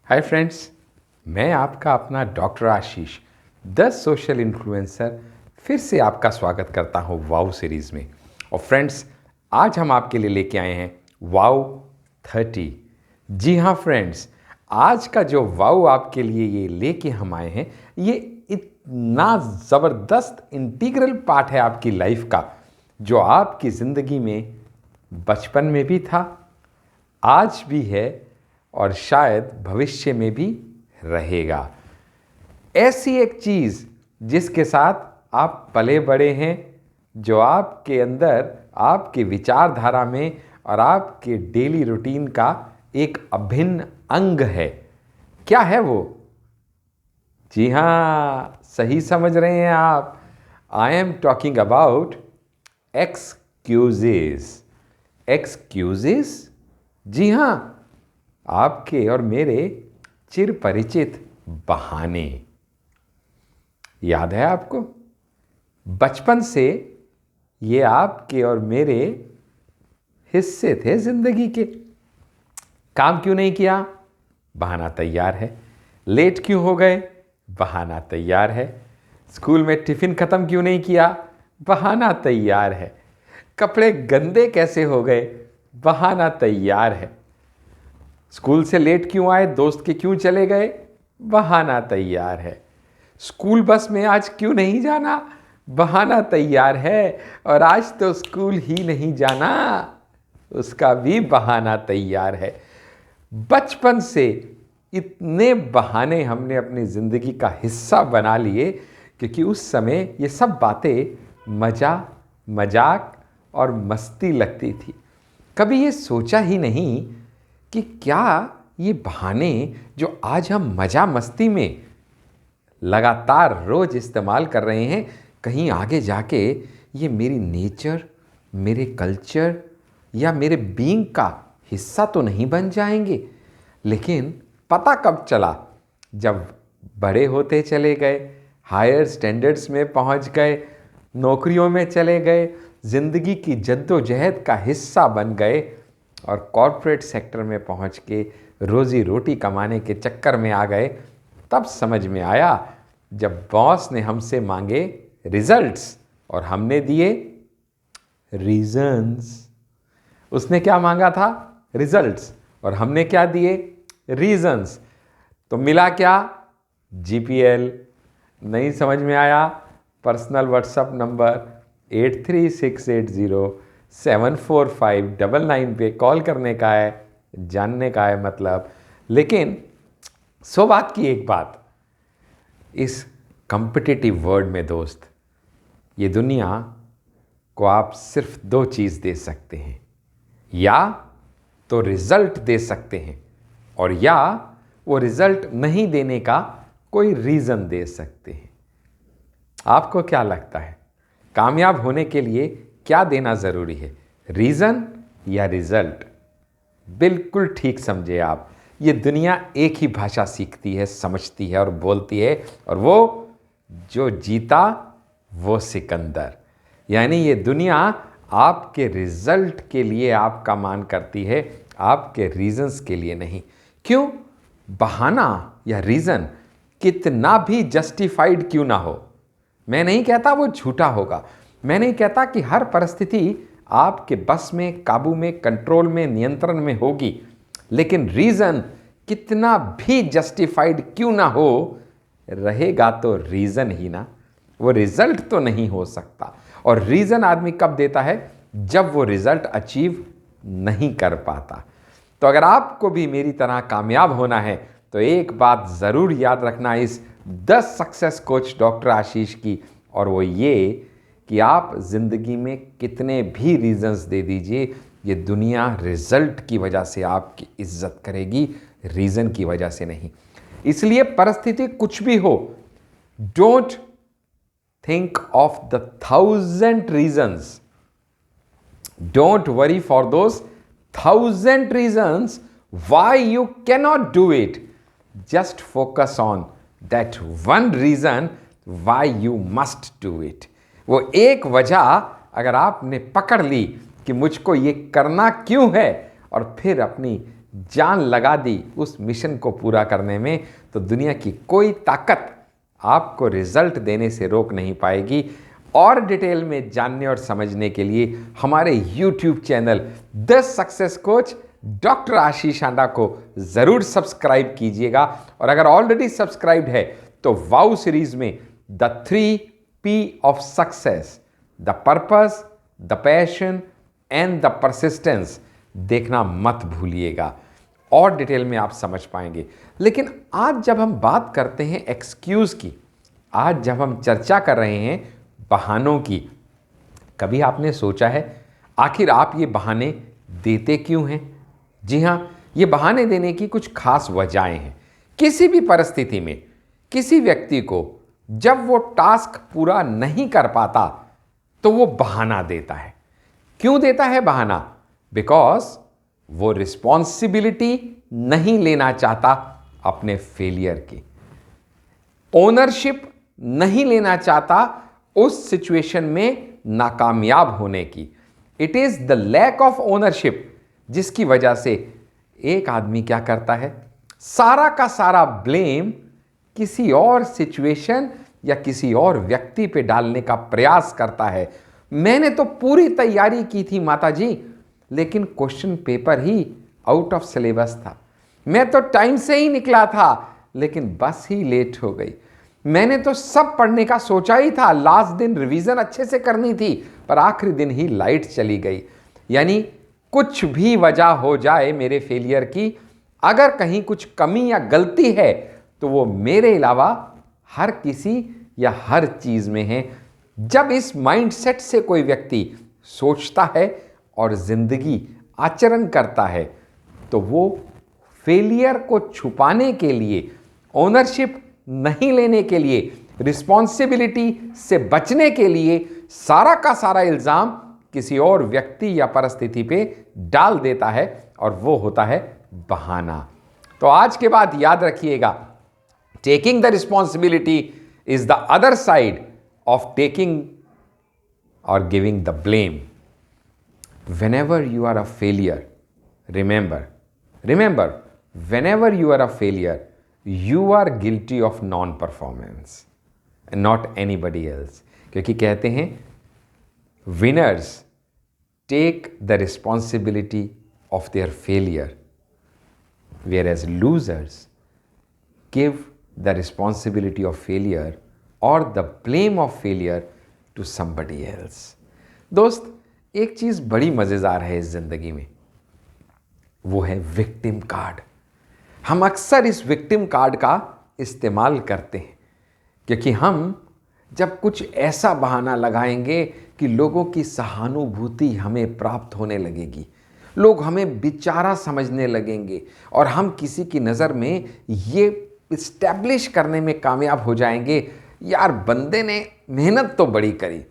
Hi friends, मैं आपका अपना doctor Ashish the social influencer फिर से आपका स्वागत करता हूँ वाव सीरीज़ में। और फ्रेंड्स, आज हम आपके लिए लेके आए हैं वाव 30। जी हाँ फ्रेंड्स, आज का जो वाव आपके लिए ये लेके हम आए हैं, ये इतना ज़बरदस्त इंटीग्रल पार्ट है आपकी लाइफ का, जो आपकी ज़िंदगी में बचपन में भी था, आज भी है और शायद भविष्य में भी रहेगा। ऐसी एक चीज़ जिसके साथ आप पले बड़े हैं, जो आपके अंदर, आपके विचारधारा में और आपके डेली रूटीन का एक अभिन्न अंग है। क्या है वो? जी हाँ, सही समझ रहे हैं आप। I am talking about excuses. Excuses? जी हाँ, आपके और मेरे चिर परिचित बहाने। याद है आपको? बचपन से ये आपके और मेरे हिस्से थे जिंदगी के। काम क्यों नहीं किया? बहाना तैयार है। लेट क्यों हो गए? बहाना तैयार है। स्कूल में टिफिन खत्म क्यों नहीं किया? बहाना तैयार है। कपड़े गंदे कैसे हो गए? बहाना तैयार है। स्कूल से लेट क्यों आए? दोस्त के क्यों चले गए? बहाना तैयार है। स्कूल बस में आज क्यों नहीं जाना? बहाना तैयार है। और आज तो स्कूल ही नहीं जाना, उसका भी बहाना तैयार है। बचपन से इतने बहाने हमने अपनी ज़िंदगी का हिस्सा बना लिए, क्योंकि उस समय ये सब बातें मजाक और मस्ती लगती थी। कभी ये सोचा ही नहीं कि क्या ये बहाने जो आज हम मज़ा मस्ती में लगातार रोज़ इस्तेमाल कर रहे हैं, कहीं आगे जाके ये मेरी नेचर, मेरे कल्चर या मेरे बीइंग का हिस्सा तो नहीं बन जाएंगे। लेकिन पता कब चला? जब बड़े होते चले गए, हायर स्टैंडर्ड्स में पहुंच गए, नौकरियों में चले गए, ज़िंदगी की जद्दोजहद का हिस्सा बन गए और कॉरपोरेट सेक्टर में पहुंच के रोज़ी रोटी कमाने के चक्कर में आ गए। तब समझ में आया, जब बॉस ने हमसे मांगे रिजल्ट्स और हमने दिए रीजंस। उसने क्या मांगा था? रिजल्ट्स, और हमने क्या दिए? रीजंस। तो मिला क्या? जीपीएल। नहीं समझ में आया? पर्सनल व्हाट्सएप नंबर 8368074599 पे कॉल करने का है, जानने का है मतलब। लेकिन बात की एक बात, इस कॉम्पिटिटिव वर्ल्ड में दोस्त, ये दुनिया को आप सिर्फ दो चीज़ दे सकते हैं, या तो रिजल्ट दे सकते हैं, और या वो रिजल्ट नहीं देने का कोई रीज़न दे सकते हैं। आपको क्या लगता है, कामयाब होने के लिए क्या देना ज़रूरी है, रीज़न या रिजल्ट? बिल्कुल ठीक समझे आप। ये दुनिया एक ही भाषा सीखती है, समझती है और बोलती है, और वो जो जीता वो सिकंदर। यानी ये दुनिया आपके रिजल्ट के लिए आपका मान करती है, आपके रीजंस के लिए नहीं। क्यों? बहाना या रीज़न कितना भी जस्टिफाइड क्यों ना हो, मैं नहीं कहता वो झूठा होगा, मैं नहीं कहता कि हर परिस्थिति आपके बस में, काबू में, कंट्रोल में, नियंत्रण में होगी, लेकिन रीज़न कितना भी जस्टिफाइड क्यों ना हो, रहेगा तो रीज़न ही ना, वो रिजल्ट तो नहीं हो सकता। और रीज़न आदमी कब देता है? जब वो रिजल्ट अचीव नहीं कर पाता। तो अगर आपको भी मेरी तरह कामयाब होना है, तो एक बात ज़रूर याद रखना इस 10 सक्सेस कोच डॉक्टर आशीष की, और वो ये कि आप ज़िंदगी में कितने भी रीज़न्स दे दीजिए, ये दुनिया रिजल्ट की वजह से आपकी इज्जत करेगी, रीज़न की वजह से नहीं। इसलिए परिस्थिति कुछ भी हो, don't think of the 1000 reasons, don't worry for those 1000 reasons why you cannot do it. Just focus on that one reason why you must do it. वो एक वजह अगर आपने पकड़ ली कि मुझको ये करना क्यों है, और फिर अपनी जान लगा दी उस मिशन को पूरा करने में, तो दुनिया की कोई ताकत आपको रिजल्ट देने से रोक नहीं पाएगी। और डिटेल में जानने और समझने के लिए हमारे YouTube channel the success coach doctor Ashish Anda को ज़रूर सब्सक्राइब कीजिएगा। और अगर ऑलरेडी सब्सक्राइब्ड है तो वाउ सीरीज में the 3P of success, the purpose, the passion and the persistence देखना मत भूलिएगा, और डिटेल में आप समझ पाएंगे। लेकिन आज जब हम बात करते हैं एक्सक्यूज़ की, आज जब हम चर्चा कर रहे हैं बहानों की, कभी आपने सोचा है आखिर आप ये बहाने देते क्यों हैं? जी हाँ, ये बहाने देने की कुछ खास वजहें हैं। किसी भी परिस्थिति में किसी व्यक्ति को जब वो टास्क पूरा नहीं कर पाता तो वो बहाना देता है। क्यों देता है बहाना? बिकॉज वो रिस्पॉन्सिबिलिटी नहीं लेना चाहता अपने फेलियर की, ओनरशिप नहीं लेना चाहता उस सिचुएशन में नाकामयाब होने की। It is the lack of ownership जिसकी वजह से एक आदमी क्या करता है, सारा का सारा ब्लेम किसी और सिचुएशन या किसी और व्यक्ति पे डालने का प्रयास करता है। मैंने तो पूरी तैयारी की थी माताजी, लेकिन question paper he out of syllabus था। मैं तो टाइम से ही निकला था, लेकिन बस ही लेट हो गई। मैंने तो सब पढ़ने का सोचा ही था, लास्ट दिन रिवीजन अच्छे से करनी थी, पर आखिरी दिन ही लाइट चली गई। यानी कुछ भी वजह हो जाए मेरे फेलियर की, अगर कहीं कुछ कमी या गलती है तो वो मेरे अलावा हर किसी या हर चीज़ में है। जब इस माइंडसेट से कोई व्यक्ति सोचता है और ज़िंदगी आचरण करता है, तो वो फेलियर को छुपाने के लिए, ओनरशिप नहीं लेने के लिए, रिस्पॉन्सिबिलिटी से बचने के लिए सारा का सारा इल्ज़ाम किसी और व्यक्ति या परिस्थिति पे डाल देता है, और वो होता है बहाना। तो आज के बाद याद रखिएगा, taking the responsibility is the other side of taking और giving the blame. Whenever you are a failure, remember, whenever you are a failure, you are guilty of non-performance and not anybody else. क्योंकि कहते हैं winners take the responsibility of their failure, whereas losers give the responsibility of failure or the blame of failure to somebody else. दोस्त, एक चीज़ बड़ी मज़ेदार है इस ज़िंदगी में, वो है विक्टिम कार्ड। हम अक्सर इस विक्टिम कार्ड का इस्तेमाल करते हैं, क्योंकि हम जब कुछ ऐसा बहाना लगाएंगे कि लोगों की सहानुभूति हमें प्राप्त होने लगेगी, लोग हमें बेचारा समझने लगेंगे, और हम किसी की नज़र में ये इस्टेब्लिश करने में कामयाब हो जाएंगे, यार बंदे ने मेहनत तो बड़ी करी,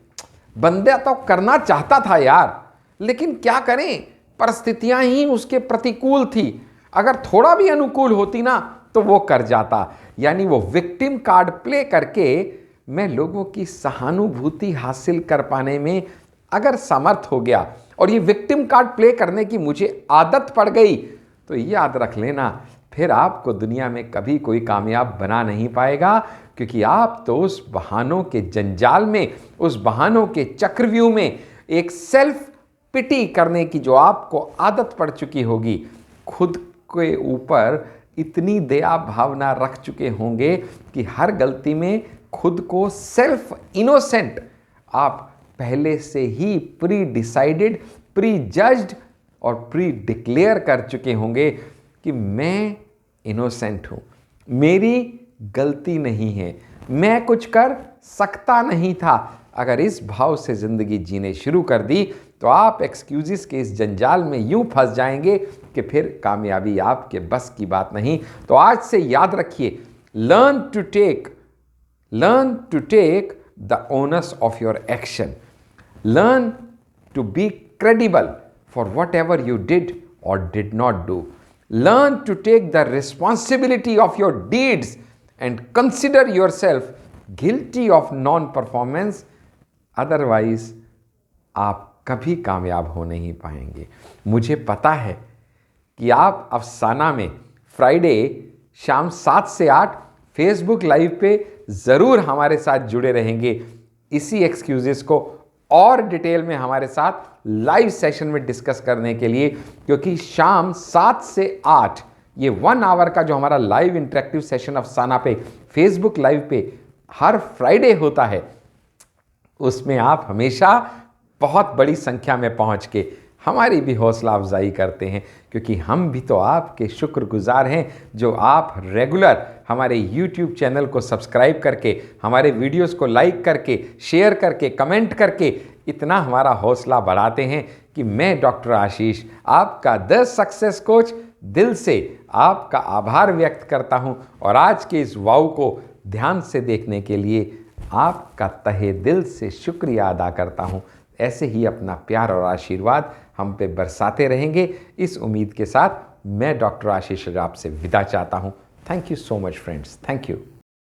बंदा तो करना चाहता था यार, लेकिन क्या करें, परिस्थितियां ही उसके प्रतिकूल थी। अगर थोड़ा भी अनुकूल होती ना तो वो कर जाता। यानी वो विक्टिम कार्ड प्ले करके मैं लोगों की सहानुभूति हासिल कर पाने में अगर समर्थ हो गया, और ये विक्टिम कार्ड प्ले करने की मुझे आदत पड़ गई, तो याद रख लेना, फिर आपको दुनिया में कभी कोई कामयाब बना नहीं पाएगा, क्योंकि आप तो उस बहानों के जंजाल में, उस बहानों के चक्रव्यूह में एक सेल्फ पिटी करने की जो आपको आदत पड़ चुकी होगी, खुद के ऊपर इतनी दया भावना रख चुके होंगे कि हर गलती में खुद को सेल्फ इनोसेंट आप पहले से ही प्री डिसाइडेड, प्री जज्ड और प्री डिक्लेयर कर चुके होंगे कि मैं इनोसेंट हूँ, मेरी गलती नहीं है, मैं कुछ कर सकता नहीं था। अगर इस भाव से ज़िंदगी जीने शुरू कर दी तो आप एक्सक्यूज़ेस के इस जंजाल में यूं फंस जाएंगे कि फिर कामयाबी आपके बस की बात नहीं। तो आज से याद रखिए, learn to take the owners of your action, learn to be credible for whatever you did or did not do. Learn to take the responsibility of your deeds and consider yourself guilty of non-performance. Otherwise, आप कभी कामयाब हो नहीं पाएंगे। मुझे पता है कि आप अफसाना में फ्राइडे शाम 7 से 8 फेसबुक लाइव पे ज़रूर हमारे साथ जुड़े रहेंगे, इसी एक्सक्यूजेस को और डिटेल में हमारे साथ लाइव सेशन में डिस्कस करने के लिए, क्योंकि शाम 7 से 8 ये 1 आवर का जो हमारा लाइव इंटरेक्टिव सेशन अफसाना पे फेसबुक लाइव पे हर फ्राइडे होता है, उसमें आप हमेशा बहुत बड़ी संख्या में पहुंच के हमारी भी हौसला अफजाई करते हैं, क्योंकि हम भी तो आपके शुक्रगुजार हैं जो आप रेगुलर हमारे YouTube चैनल को सब्सक्राइब करके, हमारे वीडियोस को लाइक करके, शेयर करके, कमेंट करके इतना हमारा हौसला बढ़ाते हैं कि मैं डॉक्टर आशीष, आपका द सक्सेस कोच, दिल से आपका आभार व्यक्त करता हूं और आज के इस वाव को ध्यान से देखने के लिए आपका तहे दिल से शुक्रिया अदा करता हूं। ऐसे ही अपना प्यार और आशीर्वाद हम पे बरसाते रहेंगे, इस उम्मीद के साथ मैं डॉक्टर आशीष आपसे विदा चाहता हूं। Thank you so much friends, thank you.